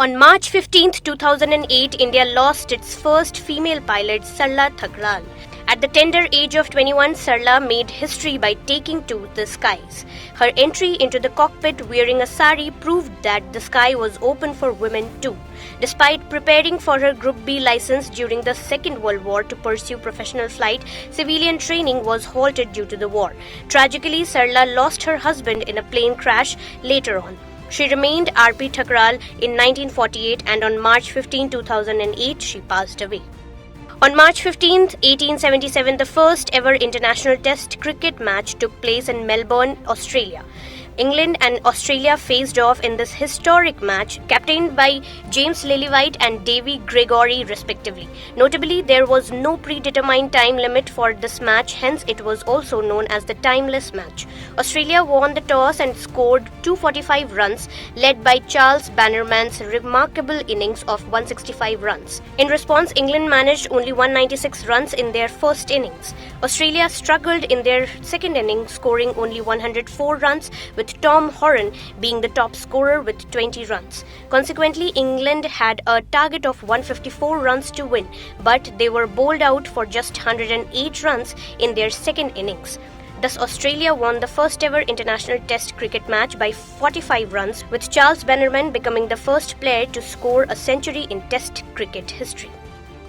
On March 15, 2008, India lost its first female pilot, Sarla Thakral. At the tender age of 21, Sarla made history by taking to the skies. Her entry into the cockpit wearing a sari proved that the sky was open for women too. Despite preparing for her Group B license during the Second World War to pursue professional flight, civilian training was halted due to the war. Tragically, Sarla lost her husband in a plane crash later on. She remained RP Thakral in 1948 and on March 15, 2008, she passed away. On March 15, 1877, the first ever international test cricket match took place in Melbourne, Australia. England and Australia faced off in this historic match, captained by James Lillywhite and Davy Gregory respectively. Notably, there was no predetermined time limit for this match, hence it was also known as the timeless match. Australia won the toss and scored 245 runs, led by Charles Bannerman's remarkable innings of 165 runs. In response, England managed only 196 runs in their first innings. Australia struggled in their second innings, scoring only 104 runs, with Tom Horan being the top scorer with 20 runs. Consequently, England had a target of 154 runs to win, but they were bowled out for just 108 runs in their second innings. Thus, Australia won the first ever international test cricket match by 45 runs, with Charles Bannerman becoming the first player to score a century in test cricket history.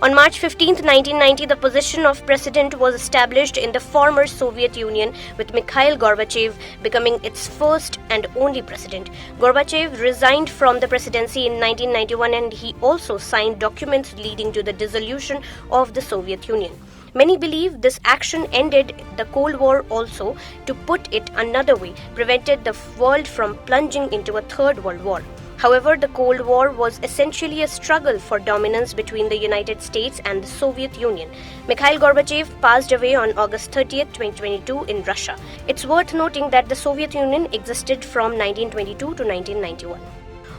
On March 15, 1990, the position of president was established in the former Soviet Union, with Mikhail Gorbachev becoming its first and only president. Gorbachev resigned from the presidency in 1991 and he also signed documents leading to the dissolution of the Soviet Union. Many believe this action ended the Cold War also, to put it another way, prevented the world from plunging into a third world war. However, the Cold War was essentially a struggle for dominance between the United States and the Soviet Union. Mikhail Gorbachev passed away on August 30, 2022 in Russia. It's worth noting that the Soviet Union existed from 1922 to 1991.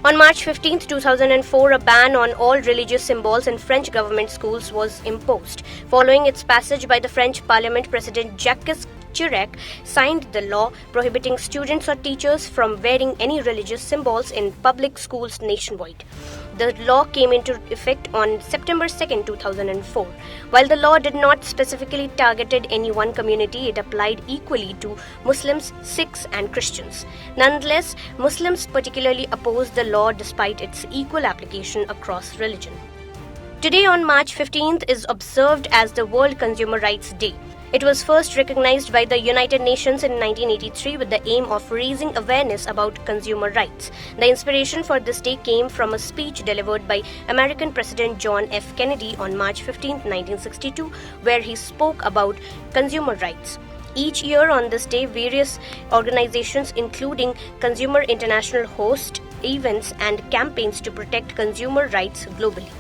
On March 15, 2004, a ban on all religious symbols in French government schools was imposed. Following its passage by the French Parliament, President Jacques Chirac signed the law prohibiting students or teachers from wearing any religious symbols in public schools nationwide. The law came into effect on September 2, 2004. While the law did not specifically target any one community, it applied equally to Muslims, Sikhs, and Christians. Nonetheless, Muslims particularly opposed the law despite its equal application across religion. Today on March 15th is observed as the World Consumer Rights Day. It was first recognized by the United Nations in 1983 with the aim of raising awareness about consumer rights. The inspiration for this day came from a speech delivered by American President John F. Kennedy on March 15, 1962, where he spoke about consumer rights. Each year on this day, various organizations, including Consumer International, host events and campaigns to protect consumer rights globally.